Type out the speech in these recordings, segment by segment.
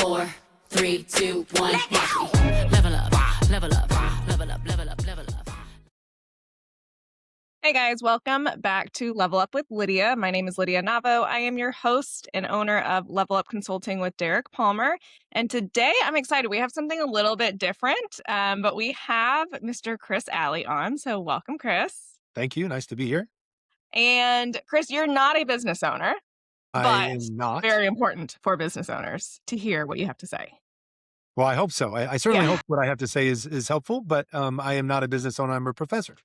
4, 3, 2, 1. Watch me. Level up, level up, level up, level up, level up. Hey guys, welcome back to Level Up with Lydia. My name is Lydia Navo. I am your host and owner of Level Up Consulting with Derek Palmer. And today I'm excited. We have something a little bit different, but we have Mr. Kris Allee on. So welcome, Kris. Thank you. Nice to be here. And Kris, you're not a business owner, I but am not. very important for business owners to hear what you have to say. Well, I hope so. I certainly Yeah. hope what I have to say is helpful, but I am not a business owner. I'm a professor.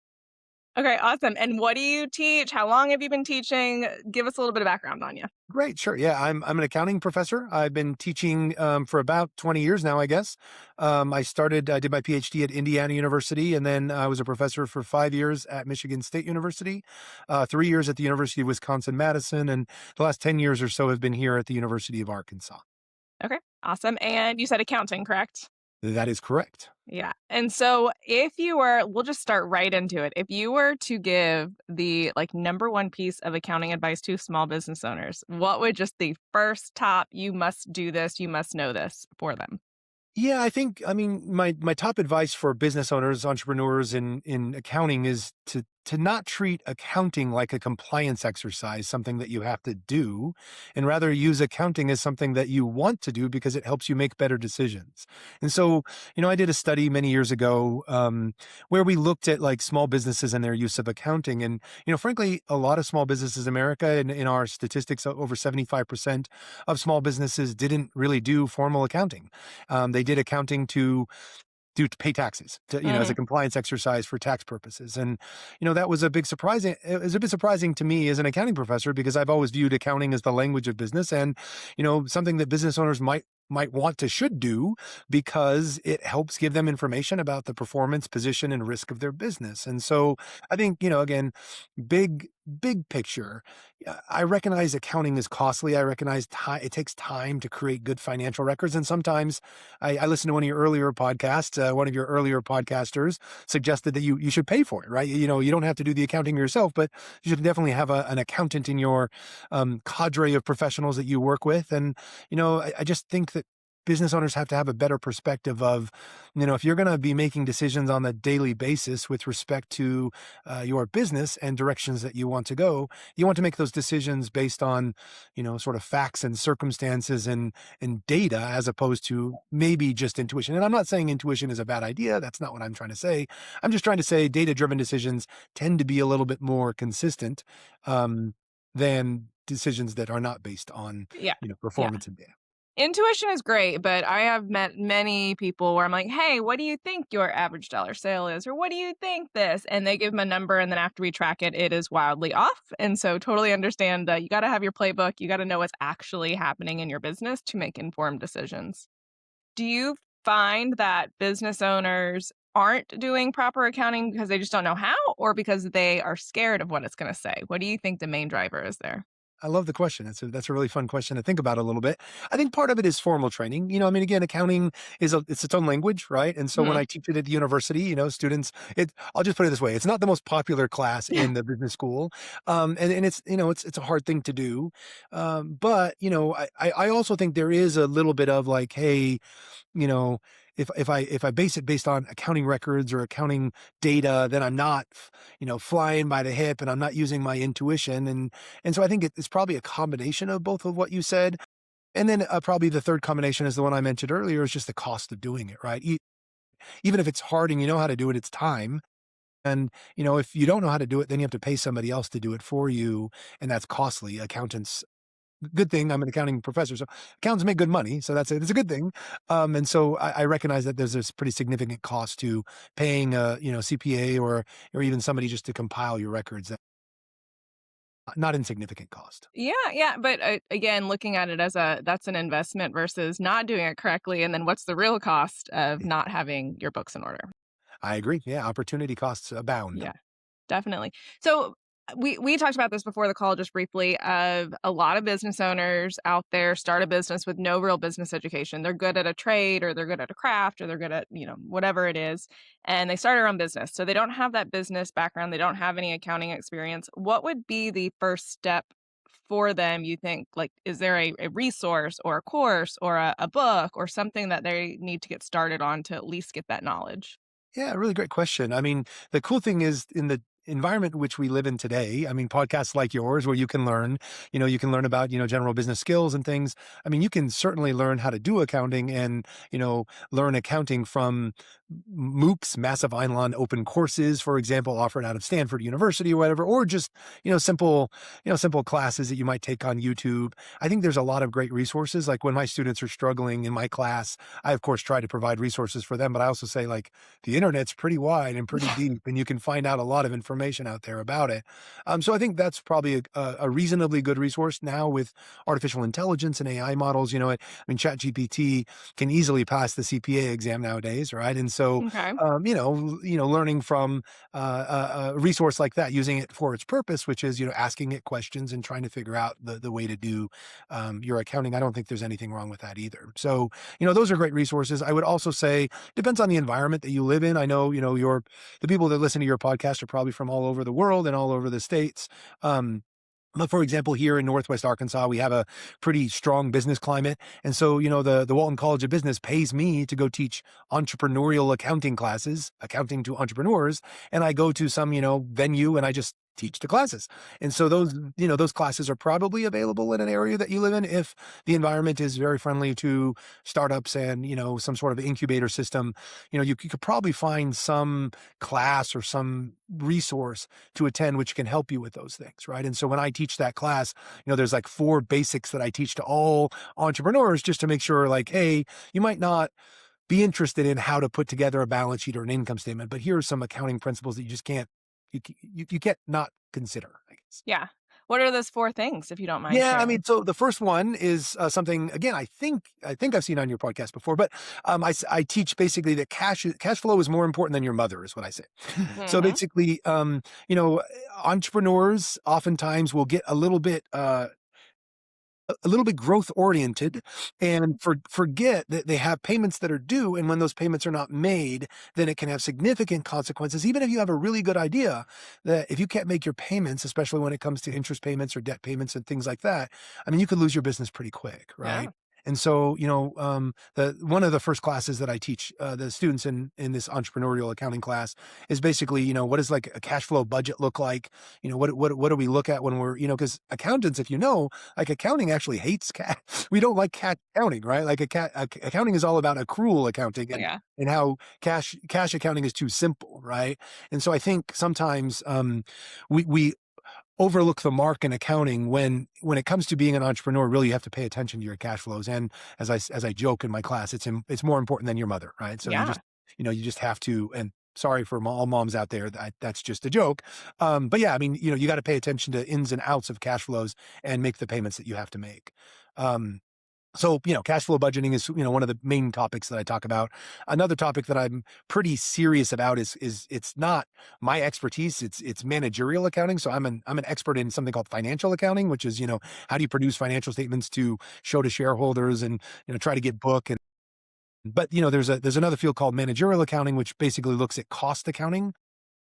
Okay, awesome. And what do you teach? How long have you been teaching? Give us a little bit of background on you. Great. Sure. Yeah. I'm an accounting professor. I've been teaching for about 20 years now, I guess. I did my PhD at Indiana University, and then I was a professor for 5 years at Michigan State University, 3 years at the University of Wisconsin-Madison, and the last 10 years or so have been here at the University of Arkansas. Okay, awesome. And you said accounting, correct? That is correct. Yeah. And so we'll just start right into it. If you were to give the number one piece of accounting advice to small business owners, what would just the first top, you must do this, you must know this for them? Yeah, I mean, my top advice for business owners, entrepreneurs in accounting is to not treat accounting like a compliance exercise, something that you have to do, and rather use accounting as something that you want to do because it helps you make better decisions. And so, I did a study many years ago where we looked at like small businesses and their use of accounting. And, frankly, a lot of small businesses in America, in our statistics, over 75% of small businesses didn't really do formal accounting. They did accounting to pay taxes, as a compliance exercise for tax purposes. And, that was it was a bit surprising to me as an accounting professor, because I've always viewed accounting as the language of business and, something that business owners should do, because it helps give them information about the performance, position, and risk of their business. And so I think, again, big picture, I recognize accounting is costly. I recognize it takes time to create good financial records. And sometimes I listened to one of your earlier podcasts. One of your earlier podcasters suggested that you should pay for it, right? You don't have to do the accounting yourself, but you should definitely have an accountant in your cadre of professionals that you work with. And, I just think that business owners have to have a better perspective of, if you're going to be making decisions on a daily basis with respect to your business and directions that you want to go, you want to make those decisions based on, sort of facts and circumstances and data, as opposed to maybe just intuition. And I'm not saying intuition is a bad idea. That's not what I'm trying to say. I'm just trying to say data-driven decisions tend to be a little bit more consistent than decisions that are not based on, Yeah. performance and data. Intuition is great, but I have met many people where I'm like, hey, what do you think your average dollar sale is? Or what do you think this? And they give them a number, and then after we track it, it is wildly off. And so totally understand that you got to have your playbook. You got to know what's actually happening in your business to make informed decisions. Do you find that business owners aren't doing proper accounting because they just don't know how, or because they are scared of what it's going to say? What do you think the main driver is there? I love the question. That's a really fun question to think about a little bit. I think part of it is formal training. Again, accounting it's its own language, right? And so when I teach it at the university, students, I'll just put it this way: it's not the most popular class in the business school, and it's a hard thing to do. But I also think there is a little bit of like, hey, you know, if I base it based on accounting records or accounting data, then I'm not, flying by the hip, and I'm not using my intuition. And so I think it's probably a combination of both of what you said. And then probably the third combination is the one I mentioned earlier, is just the cost of doing it, right? Even if it's hard and you know how to do it, it's time. And, if you don't know how to do it, then you have to pay somebody else to do it for you. And that's costly. Accountants, good thing I'm an accounting professor, so accountants make good money. So it's a good thing. And so I recognize that there's this pretty significant cost to paying a, CPA or even somebody just to compile your records. Not insignificant cost. Yeah. But again, looking at it as that's an investment versus not doing it correctly. And then what's the real cost of not having your books in order? I agree. Yeah. Opportunity costs abound. Yeah, definitely. So we talked about this before the call just briefly, of a lot of business owners out there start a business with no real business education. They're good at a trade, or they're good at a craft, or they're good at, whatever it is. And they start their own business. So they don't have that business background. They don't have any accounting experience. What would be the first step for them, you think, like, is there a resource or a course or a book or something that they need to get started on to at least get that knowledge? Yeah, really great question. I mean, the cool thing is in the environment in which we live in today, I mean, podcasts like yours where you can learn, you can learn about, general business skills and things. I mean, you can certainly learn how to do accounting and, learn accounting from MOOCs, massive online open courses, for example, offered out of Stanford University or whatever, or just, simple classes that you might take on YouTube. I think there's a lot of great resources. Like when my students are struggling in my class, I of course try to provide resources for them, but I also say like, the internet's pretty wide and pretty deep, and you can find out a lot of information out there about it. So I think that's probably a reasonably good resource now with artificial intelligence and AI models. I mean, ChatGPT can easily pass the CPA exam nowadays, right? And so, Okay. learning from a resource like that, using it for its purpose, which is asking it questions and trying to figure out the way to do your accounting. I don't think there's anything wrong with that either. So, those are great resources. I would also say depends on the environment that you live in. I know, the people that listen to your podcast are probably from all over the world and all over the states. But for example, here in Northwest Arkansas, we have a pretty strong business climate. And so, the Walton College of Business pays me to go teach entrepreneurial accounting classes, accounting to entrepreneurs. And I go to some, venue and I just teach the classes. And so those classes are probably available in an area that you live in if the environment is very friendly to startups and, some sort of incubator system. You could probably find some class or some resource to attend which can help you with those things, right? And so when I teach that class, there's like 4 basics that I teach to all entrepreneurs just to make sure like, hey, you might not be interested in how to put together a balance sheet or an income statement, but here are some accounting principles that you just can't you can't not consider, I guess. Yeah. What are those 4 things, if you don't mind Yeah, I sharing? mean, so the first one is something again. I think I've seen on your podcast before, but I teach basically that cash flow is more important than your mother, is what I say. So Mhm. basically, entrepreneurs oftentimes will get a little bit growth oriented and forget that they have payments that are due. And when those payments are not made, then it can have significant consequences. Even if you have a really good idea, that if you can't make your payments, especially when it comes to interest payments or debt payments and things like that, I mean, you could lose your business pretty quick, Yeah. right? And so, the one of the first classes that I teach the students in this entrepreneurial accounting class is basically, what does like a cash flow budget look like? What do we look at when we're, because accountants, if like accounting actually hates cash. We don't like cash accounting, right? Like accounting is all about accrual accounting Oh, yeah. and how cash accounting is too simple, right? And so I think sometimes we overlook the mark in accounting when it comes to being an entrepreneur. Really, you have to pay attention to your cash flows. And as I joke in my class, it's more important than your mother, right? So Yeah. you just have to. And sorry for all moms out there, that's just a joke. But yeah, I mean, you got to pay attention to ins and outs of cash flows and make the payments that you have to make. Um, so, cash flow budgeting is, one of the main topics that I talk about. Another topic that I'm pretty serious about is it's not my expertise. It's managerial accounting. So I'm an expert in something called financial accounting, which is, how do you produce financial statements to show to shareholders and, try to get book. But, there's another field called managerial accounting, which basically looks at cost accounting.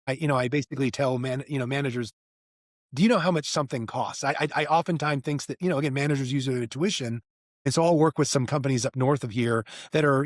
I basically tell managers, do you know how much something costs? I oftentimes thinks that, again, managers use their tuition. And so I'll work with some companies up north of here that are,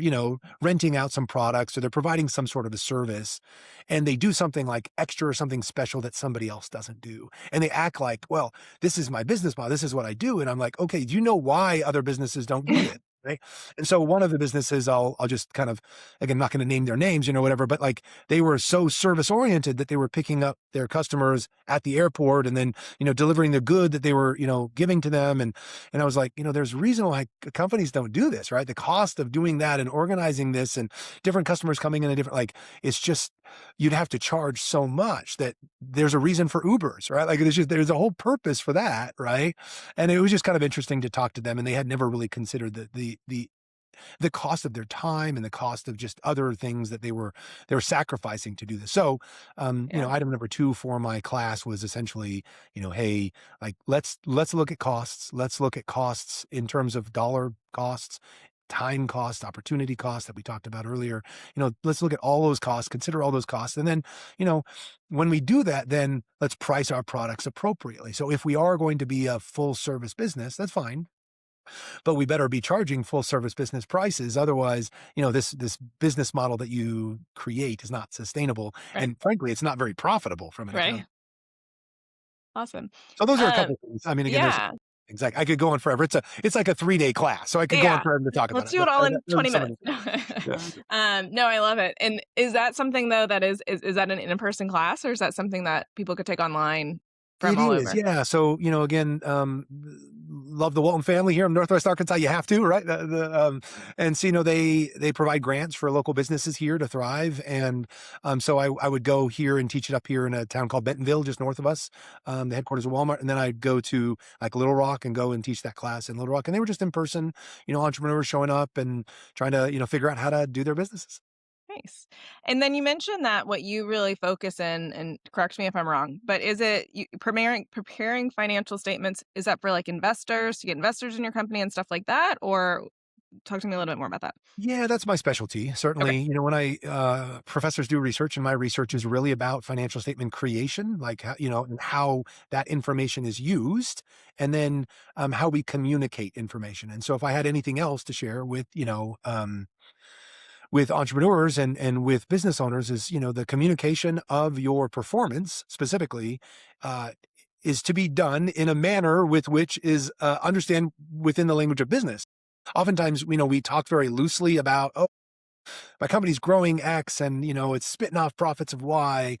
renting out some products or they're providing some sort of a service and they do something like extra or something special that somebody else doesn't do. And they act like, well, this is my business model. This is what I do. And I'm like, okay, do you know why other businesses don't do this? Right. And so one of the businesses, I'll just kind of, again, not going to name their names, whatever, but like they were so service oriented that they were picking up their customers at the airport and then, delivering the good that they were, giving to them. And I was like, there's a reason why companies don't do this, right? The cost of doing that and organizing this and different customers coming in a different, like, it's just, you'd have to charge so much that there's a reason for Ubers, right? Like there's a whole purpose for that, right? And it was just kind of interesting to talk to them, and they had never really considered the cost of their time and the cost of just other things that they were sacrificing to do this. So, Yeah. item number 2 for my class was essentially, hey, like let's look at costs. Let's look at costs in terms of dollar costs time cost, opportunity cost that we talked about earlier. Let's look at all those costs, consider all those costs. And then, when we do that, then let's price our products appropriately. So if we are going to be a full service business, that's fine, but we better be charging full service business prices. Otherwise, this business model that you create is not sustainable. Right. And frankly, it's not very profitable from an account. Right. Awesome. So those are a couple things. I mean, again, there's Yeah. exactly. I could go on forever. It's like a 3-day class, so I could go on Yeah. forever to talk about Let's it. do it But all in those are 20 some of minutes. the, yeah. No, I love it. And is that something though that is that an in-person class, or is that something that people could take online from It all is, over? yeah. So, again, love the Walton family here in Northwest Arkansas. You have to, right? And so, they provide grants for local businesses here to thrive. And so I would go here and teach it up here in a town called Bentonville, just north of us, the headquarters of Walmart. And then I'd go to like Little Rock and go and teach that class in Little Rock. And they were just in person, entrepreneurs showing up and trying to, figure out how to do their businesses. Nice. And then you mentioned that what you really focus in, and correct me if I'm wrong, but is it preparing financial statements? Is that for like investors to get investors in your company and stuff like that? Or talk to me a little bit more about that. Yeah, that's my specialty. Certainly, when professors do research, and my research is really about financial statement creation, like and how that information is used, and then how we communicate information. And so, if I had anything else to share with entrepreneurs and with business owners, is the communication of your performance specifically is to be done in a manner with which is understand within the language of business. Oftentimes, we talk very loosely about, oh, my company's growing X and, it's spitting off profits of Y.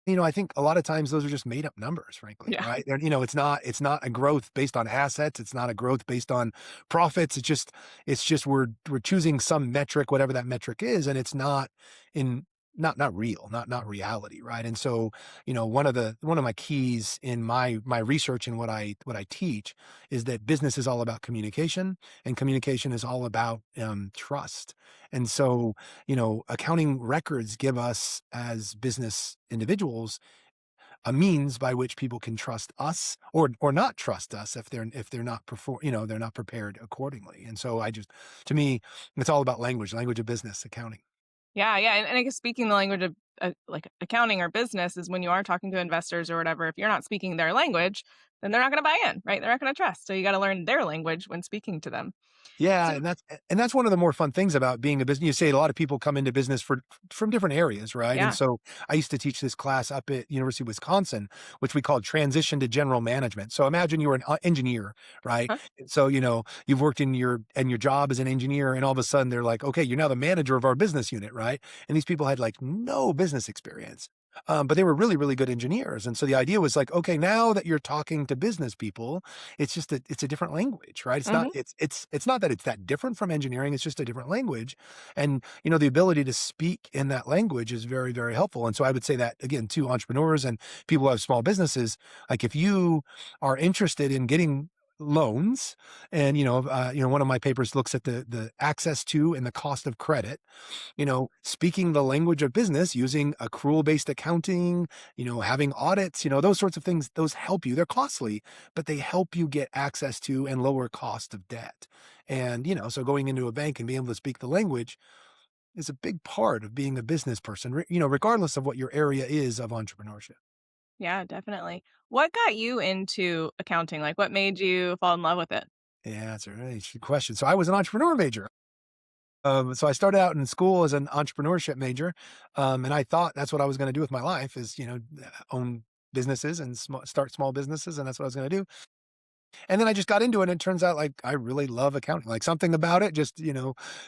I think a lot of times those are just made up numbers, frankly, Yeah. right? It's not a growth based on assets. It's not a growth based on profits. It's just we're choosing some metric, whatever that metric is, and it's not in not real, not reality, right? And so, one of my keys in my research and what I teach is that business is all about communication, and communication is all about trust. And so, accounting records give us as business individuals a means by which people can trust us or not trust us if they're not they're not prepared accordingly. And so to me, it's all about language of business accounting. Yeah, yeah, and I guess speaking the language of like accounting or business is when you are talking to investors or whatever. If you're not speaking their language, then they're not going to buy in, right? They're not going to trust. So you got to learn their language when speaking to them. Yeah, So and that's one of the more fun things about being a business. You say a lot of people come into business from different areas, right? And yeah, so I used to teach this class up at University of Wisconsin, which we called Transition to General Management. So imagine you were an engineer, right? huh? So you've worked in your job as an engineer, and all of a sudden they're like, okay, you're now the manager of our business unit, right? And these people had like no business experience. But they were really, really good engineers. And so the idea was like, okay, now that you're talking to business people, it's a different language, right? hmm It's not that it's that different from engineering. It's just a different language. And, the ability to speak in that language is very, very helpful. And so I would say that again, to entrepreneurs and people who have small businesses, like if you are interested in getting loans, and one of my papers looks at the access to and the cost of credit, speaking the language of business, using accrual-based accounting, having audits, those sorts of things, those help you. They're costly, but they help you get access to and lower cost of debt. And, so going into a bank and being able to speak the language is a big part of being a business person, regardless of what your area is of entrepreneurship. Yeah, definitely. What got you into accounting? Like, what made you fall in love with it? Yeah, that's a really good question. So I was an entrepreneur major. So I started out in school as an entrepreneurship major, and I thought that's what I was going to do with my life is, own businesses and start small businesses, and that's what I was going to do. And then I just got into it, and it turns out like I really love accounting. Like something about it just,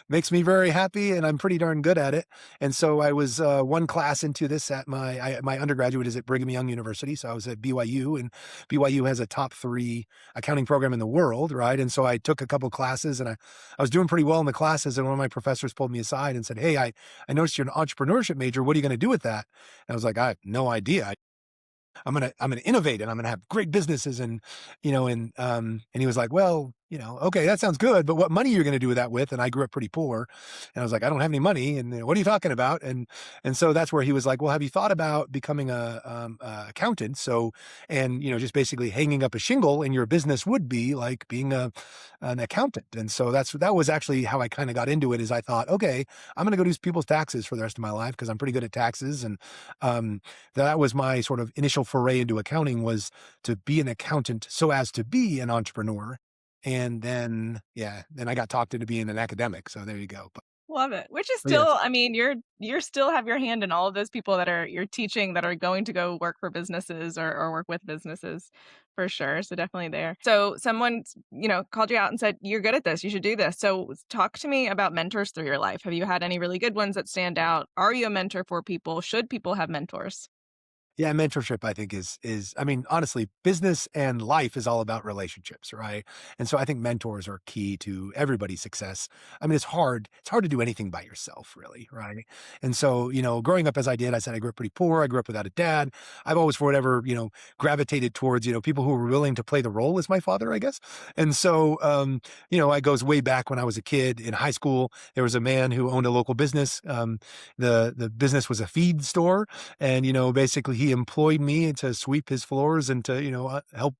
makes me very happy, and I'm pretty darn good at it. And so I was one class into this at my undergraduate is at Brigham Young University. So I was at BYU, and BYU has a top 3 accounting program in the world, right? And so I took a couple classes, and I was doing pretty well in the classes, and one of my professors pulled me aside and said, "Hey, I noticed you're an entrepreneurship major. What are you going to do with that?" And I was like, "I have no idea. I'm gonna innovate, and I'm gonna have great businesses." And and he was like, "Well, okay, that sounds good, but what money you're going to do with that with? And I grew up pretty poor, and I was like, I don't have any money. And what are you talking about? And so that's where he was like, well, have you thought about becoming a accountant? So, and just basically hanging up a shingle in your business would be like being an accountant. And so that was actually how I kind of got into it. Is I thought, okay, I'm going to go do people's taxes for the rest of my life because I'm pretty good at taxes. And um, that was my sort of initial foray into accounting, was to be an accountant so as to be an entrepreneur. And then, yeah, then I got talked into being an academic. So there you go. Love it. Which is But yes, still, I mean, you're still have your hand in all of those people that you're teaching that are going to go work for businesses or work with businesses for sure. So definitely there. So someone, called you out and said, you're good at this. You should do this. So talk to me about mentors through your life. Have you had any really good ones that stand out? Are you a mentor for people? Should people have mentors? yeah, mentorship, I think I mean, honestly, business and life is all about relationships, right? And so I think mentors are key to everybody's success. I mean, it's hard to do anything by yourself, really, right? And so, growing up as I did, I said I grew up pretty poor. I grew up without a dad. I've always, for whatever, gravitated towards, people who were willing to play the role as my father, I guess. And so, it goes way back when I was a kid in high school. There was a man who owned a local business. The business was a feed store, and basically he employed me to sweep his floors and to help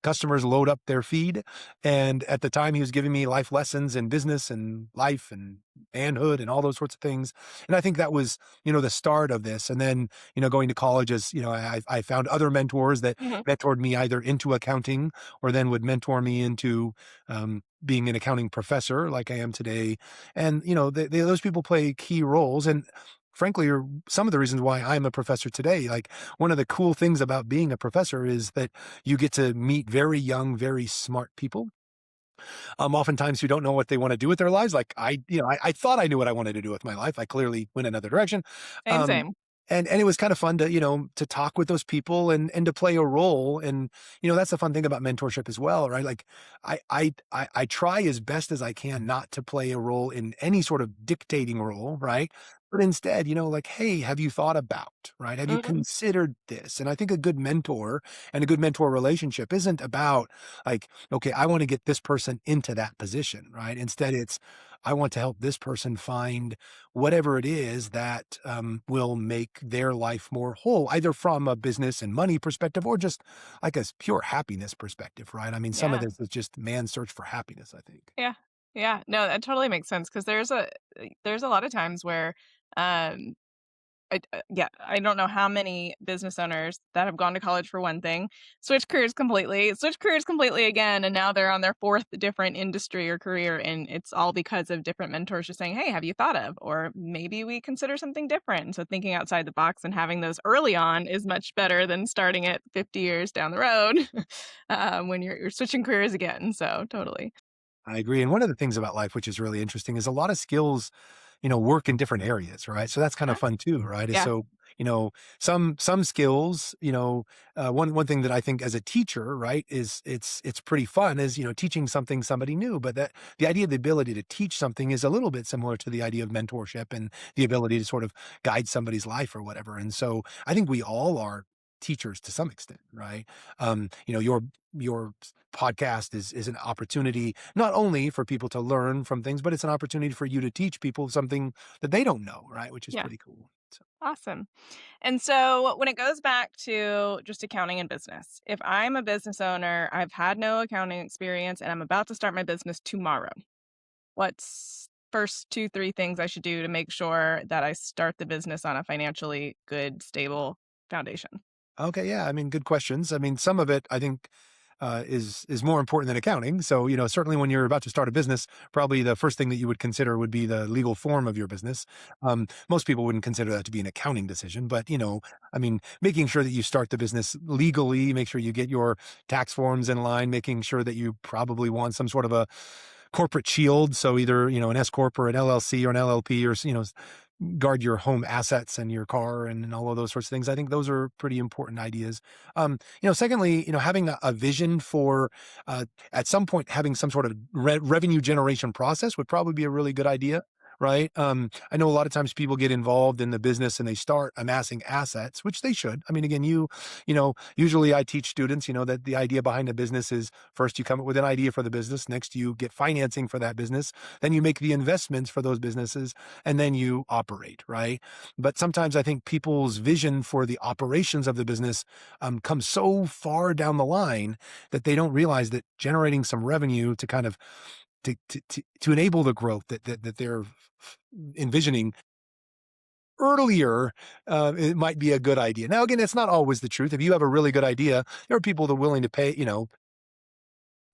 customers load up their feed. And at the time he was giving me life lessons in business and life and manhood and all those sorts of things. And I think that was the start of this. And then going to college, as I found other mentors that Mhm. mentored me either into accounting or then would mentor me into being an accounting professor like I am today. And those people play key roles, and frankly are some of the reasons why I'm a professor today. Like, one of the cool things about being a professor is that you get to meet very young, very smart people. Oftentimes who don't know what they want to do with their lives. Like I thought I knew what I wanted to do with my life. I clearly went another direction. Same, Um, same. and it was kind of fun to, to talk with those people and to play a role. And, that's the fun thing about mentorship as well, right? Like I try as best as I can not to play a role in any sort of dictating role, right? But instead, like, hey, have you thought about, right? Have you Mhm. considered this? And I think a good mentor and a good mentor relationship isn't about like, okay, I want to get this person into that position, right? Instead, it's, I want to help this person find whatever it is that will make their life more whole, either from a business and money perspective or just like a pure happiness perspective, right? I mean, some of Yeah. this is just man's search for happiness, I think. Yeah. Yeah. No, that totally makes sense because there's a lot of times where um yeah, I don't know how many business owners that have gone to college for one thing, switch careers completely again, and now they're on their fourth different industry or career, and it's all because of different mentors just saying, "Hey, have you thought of?" Or maybe we consider something different. And so thinking outside the box and having those early on is much better than starting it 50 years down the road when you're switching careers again. So totally. I agree. And one of the things about life, which is really interesting, is a lot of skills, work in different areas, right? So that's kind of Yeah. fun too, right? Is Yeah. so, some skills, one thing that I think as a teacher, right, is it's pretty fun is, teaching something somebody new. But that the idea of the ability to teach something is a little bit similar to the idea of mentorship and the ability to sort of guide somebody's life or whatever. And so I think we all are teachers to some extent, right? Your podcast is an opportunity not only for people to learn from things, but it's an opportunity for you to teach people something that they don't know, right? Which is Yeah. pretty cool. So, Awesome. And so when it goes back to just accounting and business, if I'm a business owner, I've had no accounting experience and I'm about to start my business tomorrow, what's first two, three things I should do to make sure that I start the business on a financially good, stable foundation? okay, yeah, I mean, good questions. I mean, some of it I think is more important than accounting. So, certainly when you're about to start a business, probably the first thing that you would consider would be the legal form of your business. Most people wouldn't consider that to be an accounting decision, but I mean, making sure that you start the business legally, make sure you get your tax forms in line, making sure that you probably want some sort of a corporate shield. So either, an S corp or an LLC or an LLP or, guard your home assets and your car and all of those sorts of things. I think those are pretty important ideas. Secondly, having a vision for, at some point having some sort of revenue generation process would probably be a really good idea. right? I know a lot of times people get involved in the business and they start amassing assets, which they should. I mean, again, usually I teach students, that the idea behind a business is first you come up with an idea for the business, next you get financing for that business, then you make the investments for those businesses, and then you operate, right? But sometimes I think people's vision for the operations of the business comes so far down the line that they don't realize that generating some revenue to kind of to enable the growth that they're envisioning earlier, it might be a good idea. Now, again, it's not always the truth. If you have a really good idea, there are people that are willing to pay,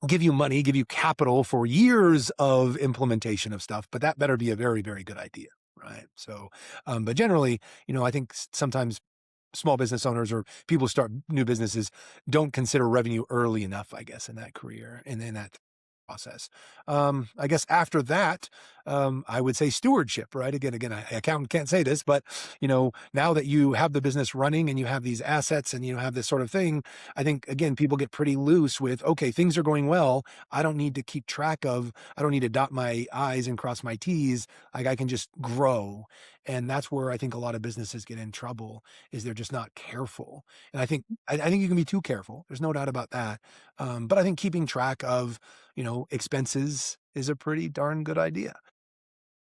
give you money, give you capital for years of implementation of stuff, but that better be a very, very good idea, right? So, but generally, I think sometimes small business owners or people who start new businesses don't consider revenue early enough, I guess, in that career and in that process. I guess after that, I would say stewardship, right? Again, accountant can't say this, but now that you have the business running and you have these assets and you have this sort of thing, I think again, people get pretty loose with, okay, things are going well. I don't need to keep track of, I don't need to dot my I's and cross my T's. Like I can just grow. And that's where I think a lot of businesses get in trouble is they're just not careful. And I think you can be too careful. There's no doubt about that. But I think keeping track of, expenses is a pretty darn good idea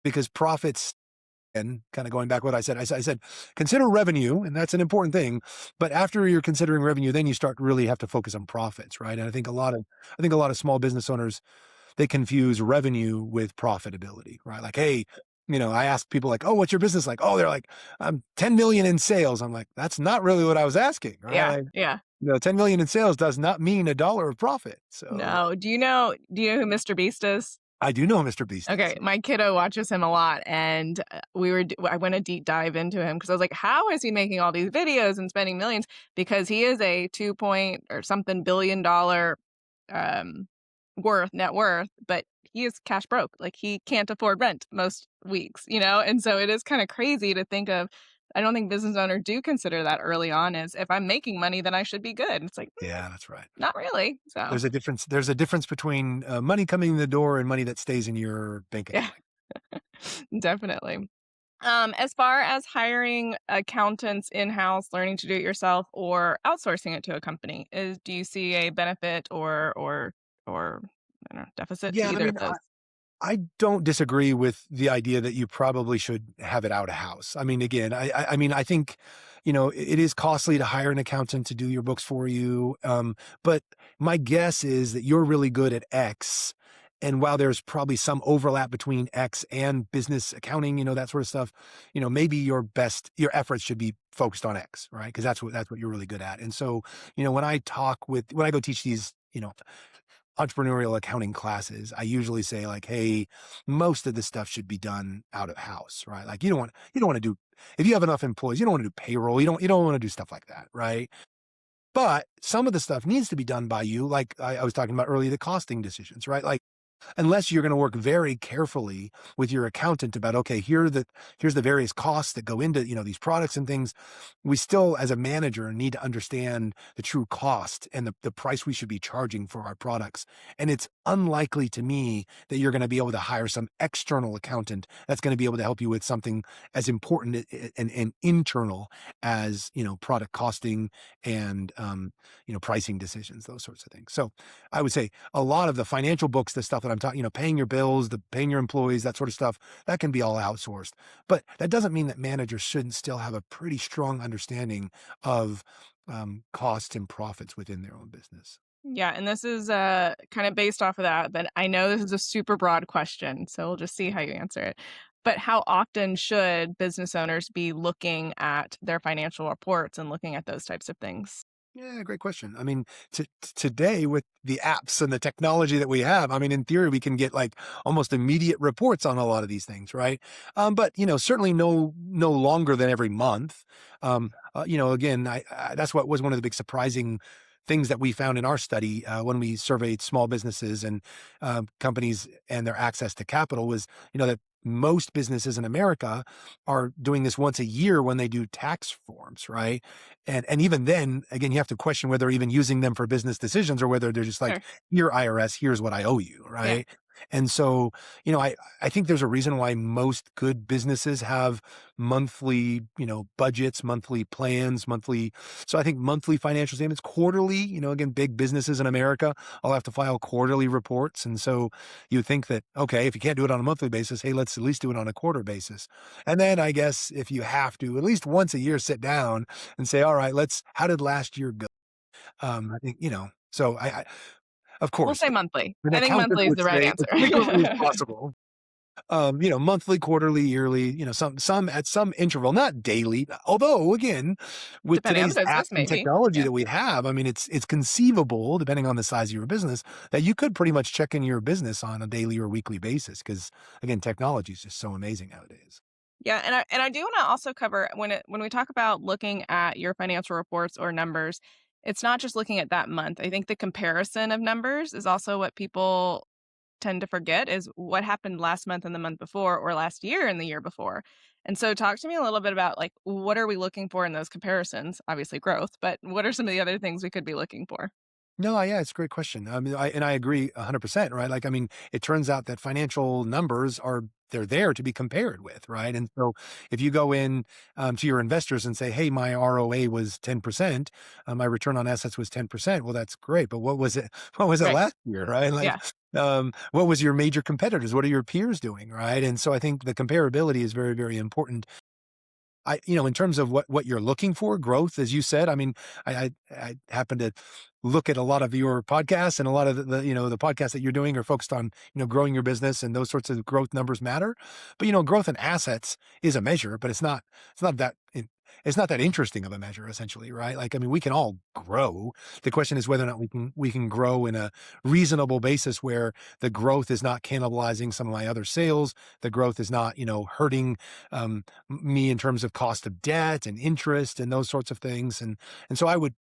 because profits, and kind of going back what I said, consider revenue, and that's an important thing. But after you're considering revenue, then you start really have to focus on profits, right? And I think a lot of small business owners, they confuse revenue with profitability, right? Like, hey, I ask people like, oh, what's your business like? Oh, they're like, I'm 10 million in sales. I'm like, that's not really what I was asking, right? Yeah, yeah. 10 million in sales does not mean $1 of profit. So No. Do you know who Mr. Beast is? I do know Mr. Beast. Okay, my kiddo watches him a lot, and I went a deep dive into him because I was like, how is he making all these videos and spending millions? Because he is a 2 point or something billion dollar net worth, but he is cash broke. Like he can't afford rent most weeks, and so it is kind of crazy to think of. I don't think business owners do consider that early on as if I'm making money, then I should be good. It's like, Yeah, that's right. not really. So There's a difference. There's a difference between money coming in the door and money that stays in your bank account. yeah, definitely. As far as hiring accountants in-house, learning to do it yourself, or outsourcing it to a company, do you see a benefit or I don't know, deficit to Yeah, I either mean, of those? I don't disagree with the idea that you probably should have it out of house. I mean, again, I mean, I think, it is costly to hire an accountant to do your books for you. But my guess is that you're really good at X. And while there's probably some overlap between X and business accounting, that sort of stuff, maybe your efforts should be focused on X, right? Because that's what you're really good at. And so, when I go teach these, entrepreneurial accounting classes, I usually say like, hey, most of this stuff should be done out of house, right? Like you don't want to do, if you have enough employees, you don't want to do payroll. You don't want to do stuff like that, right? But some of the stuff needs to be done by you. Like I was talking about earlier, the costing decisions, right? Like, unless you're going to work very carefully with your accountant about, okay, here's the various costs that go into, these products and things. We still, as a manager, need to understand the true cost and the price we should be charging for our products. And it's unlikely to me that you're going to be able to hire some external accountant that's going to be able to help you with something as important and internal as, product costing and, pricing decisions, those sorts of things. So I would say a lot of the financial books, the stuff that I'm talking, paying your bills, paying your employees, that sort of stuff, that can be all outsourced. But that doesn't mean that managers shouldn't still have a pretty strong understanding of costs and profits within their own business. Yeah, and this is kind of based off of that, but I know this is a super broad question, so we'll just see how you answer it. But how often should business owners be looking at their financial reports and looking at those types of things? Yeah, great question. I mean, today with the apps and the technology that we have, I mean, in theory, we can get like almost immediate reports on a lot of these things, right? But certainly no longer than every month. Again, that's what was one of the big surprising things that we found in our study when we surveyed small businesses and companies and their access to capital was, that most businesses in America are doing this once a year when they do tax forms, right? And even then, again, you have to question whether they're even using them for business decisions or whether they're just like, Sure. here, IRS, here's what I owe you, Yeah. right? And so, I think there's a reason why most good businesses have monthly, budgets, monthly plans, monthly. So I think monthly financial statements, quarterly, again, big businesses in America all have to file quarterly reports. And so you think that, okay, if you can't do it on a monthly basis, hey, let's at least do it on a quarter basis. And then I guess if you have to, at least once a year, sit down and say, all right, how did last year go? I think, so of We'll course, say monthly. an I think accountant monthly is would the right say as answer. frequently as possible. Monthly, quarterly, yearly, some at some interval, not daily. Although, again, with Depending on today's the apps business, and maybe. technology Yeah. that we have, I mean, it's conceivable, depending on the size of your business, that you could pretty much check in your business on a daily or weekly basis. Because again, technology is just so amazing nowadays. Yeah, and I do want to also cover when we talk about looking at your financial reports or numbers, it's not just looking at that month. I think the comparison of numbers is also what people tend to forget is what happened last month and the month before or last year and the year before. And so talk to me a little bit about like what are we looking for in those comparisons? Obviously growth, but what are some of the other things we could be looking for? No, yeah, it's a great question. I mean, I agree 100%, right? Like, I mean, it turns out that financial numbers they're there to be compared with, right? And so if you go in to your investors and say, hey, my ROA was 10%, my return on assets was 10%, well, that's great. But what was it? What was it Right. last year, right? Like, Yeah. what was your major competitors? What are your peers doing, right? And so I think the comparability is very, very important. In terms of what you're looking for, growth, as you said, I mean, I happen to look at a lot of your podcasts, and a lot of the podcasts that you're doing are focused on, growing your business, and those sorts of growth numbers matter. But, growth in assets is a measure, but it's not that, it's not that interesting of a measure, essentially, right? Like, I mean, we can all grow. The question is whether or not we can grow in a reasonable basis where the growth is not cannibalizing some of my other sales. The growth is not, hurting, me in terms of cost of debt and interest and those sorts of things. And so I would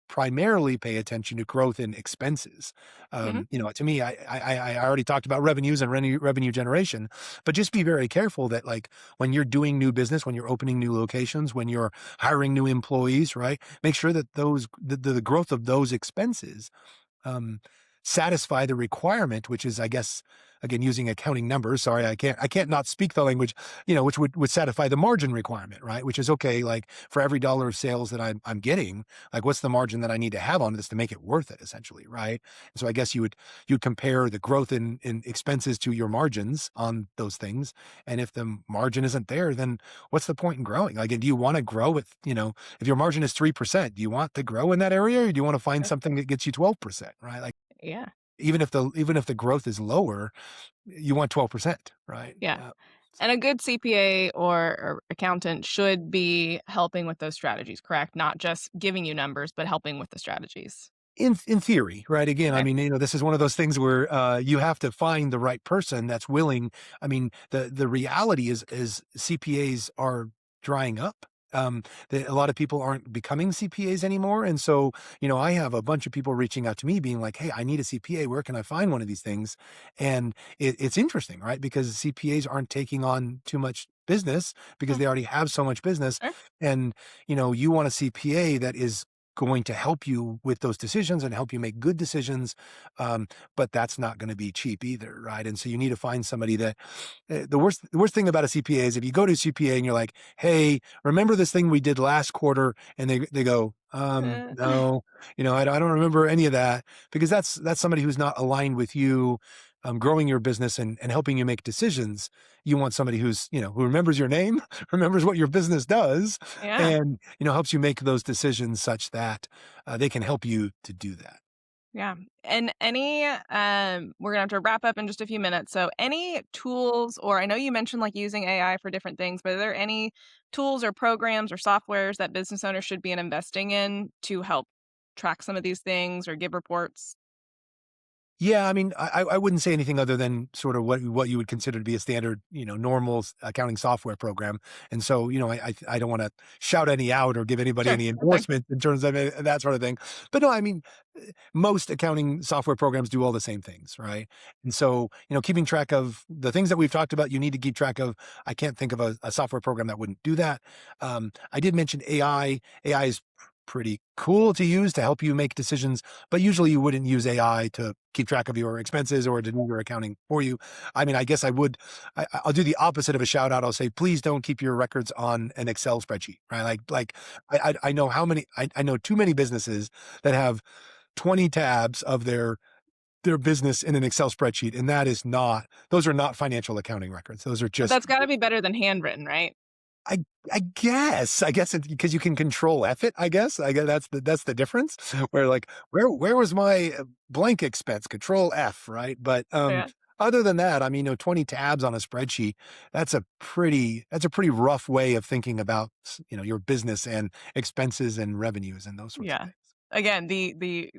primarily pay attention to growth in expenses. Hmm. To me, I already talked about revenues and revenue generation, but just be very careful that, like, when you're doing new business, when you're opening new locations, when you're hiring new employees, right? Make sure that the growth of those expenses um, satisfy the requirement, which is, I guess, again, using accounting numbers. Sorry, I can't not speak the language, which would satisfy the margin requirement, right? Which is, okay, like, for every dollar of sales that I'm getting, like, what's the margin that I need to have on this to make it worth it, essentially, right? And so I guess you'd compare the growth in expenses to your margins on those things. And if the margin isn't there, then what's the point in growing? Like, do you want to grow with, if your margin is 3%, do you want to grow in that area, or do you want to find something that gets you 12%, right? Like, Yeah. even if the growth is lower, you want 12%, right? Yeah. And a good CPA or accountant should be helping with those strategies, correct? Not just giving you numbers, but helping with the strategies. In theory, right? Again, I Okay. mean, this is one of those things where you have to find the right person that's willing. I mean, the reality is CPAs are drying up. A lot of people aren't becoming CPAs anymore, and so, I have a bunch of people reaching out to me, being like, "Hey, I need a CPA. Where can I find one of these things?" And it's interesting, right? Because CPAs aren't taking on too much business because Hmm. they already have so much business, Sure. and you want a CPA that is going to help you with those decisions and help you make good decisions. But that's not going to be cheap either, right? And so you need to find somebody that the worst thing about a CPA is if you go to a CPA and you're like, hey, remember this thing we did last quarter? And they go, Uh, no, I don't remember any of that, because that's somebody who's not aligned with you. Growing your business and helping you make decisions. You want somebody who remembers your name, remembers what your business does, yeah. and helps you make those decisions such that they can help you to do that. Yeah. And we're gonna have to wrap up in just a few minutes. So any tools, or I know you mentioned like using AI for different things, but are there any tools or programs or softwares that business owners should be investing in to help track some of these things or give reports? Yeah, I mean, I wouldn't say anything other than sort of what you would consider to be a standard, normal accounting software program. And so, I don't want to shout any out or give anybody Sure. any That's fine. endorsement in terms of that sort of thing. But no, I mean, most accounting software programs do all the same things, right? And so, keeping track of the things that we've talked about, you need to keep track of. I can't think of a software program that wouldn't do that. I did mention AI. AI is pretty cool to use to help you make decisions, but usually you wouldn't use AI to keep track of your expenses or to do your accounting for you. I mean, I guess I'll do the opposite of a shout out. I'll say, please don't keep your records on an Excel spreadsheet, right? I know I know too many businesses that have 20 tabs of their business in an Excel spreadsheet. And those are not financial accounting records. Those are But just, that's got to be better than handwritten, right? I guess it's because you can control F it, I guess that's the difference where like, where was my blank expense? Control F, right? But, Yeah. other than that, I mean, 20 tabs on a spreadsheet, that's a pretty rough way of thinking about, your business and expenses and revenues and those sorts of Yeah. things. Again, the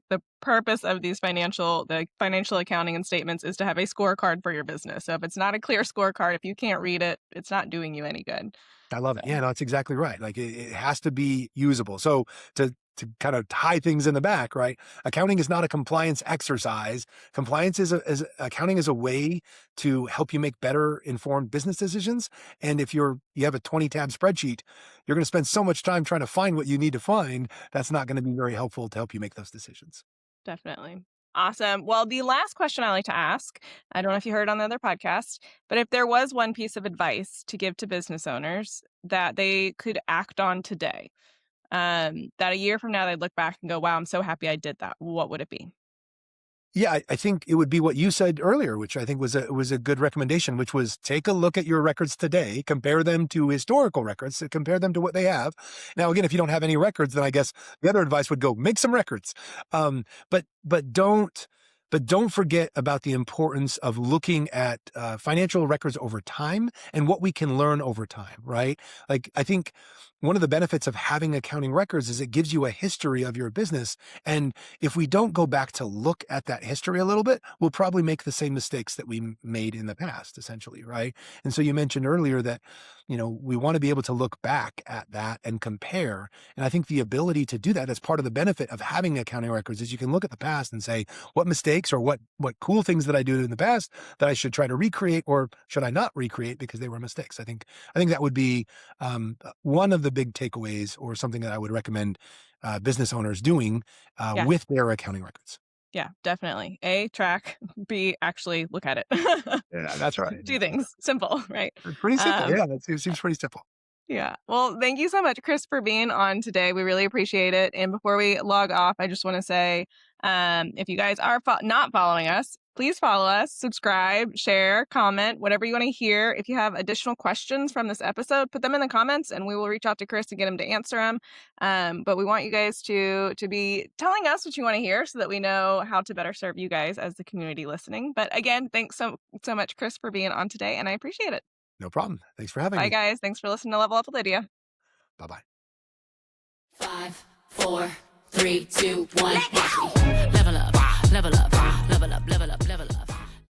purpose of these financial accounting and statements is to have a scorecard for your business. So if it's not a clear scorecard, if you can't read it, it's not doing you any good. I love it. Yeah, no, that's exactly right. Like it has to be usable. So to kind of tie things in the back, right? Accounting is not a compliance exercise. Compliance accounting is a way to help you make better informed business decisions. And if you have a 20 tab spreadsheet, you're going to spend so much time trying to find what you need to find. That's not going to be very helpful to help you make those decisions. Definitely. Awesome. Well, the last question I like to ask, I don't know if you heard on the other podcast, but if there was one piece of advice to give to business owners that they could act on today, that a year from now they'd look back and go, wow, I'm so happy I did that, what would it be? Yeah, I think it would be what you said earlier, which I think was a good recommendation, which was take a look at your records today, compare them to historical records, compare them to what they have. Now, again, if you don't have any records, then I guess the other advice would go make some records. But don't forget about the importance of looking at financial records over time and what we can learn over time, right? Like, I think one of the benefits of having accounting records is it gives you a history of your business. And if we don't go back to look at that history a little bit, we'll probably make the same mistakes that we made in the past, essentially, right? And so you mentioned earlier that, we want to be able to look back at that and compare. And I think the ability to do that as part of the benefit of having accounting records is you can look at the past and say, what mistakes or what cool things that I did in the past that I should try to recreate, or should I not recreate because they were mistakes? I think that would be one of the big takeaways, or something that I would recommend business owners doing Yeah. with their accounting records. Yeah, definitely. A, track. B, actually look at it. Yeah, that's right. Two things. Simple, right? Pretty simple. Yeah, it seems pretty simple. Yeah. Well, thank you so much, Kris, for being on today. We really appreciate it. And before we log off, I just want to say, if you guys are not following us, please follow us, subscribe, share, comment, whatever you want to hear. If you have additional questions from this episode, put them in the comments and we will reach out to Kris and get him to answer them. But we want you guys to be telling us what you want to hear so that we know how to better serve you guys as the community listening. But again, thanks so much, Kris, for being on today, and I appreciate it. No problem. Thanks for having me. Bye, guys. Thanks for listening to Level Up with Lydia. Bye-bye. 5, 4, 3, 2, 1. Level up, level up, level up, level up, level up.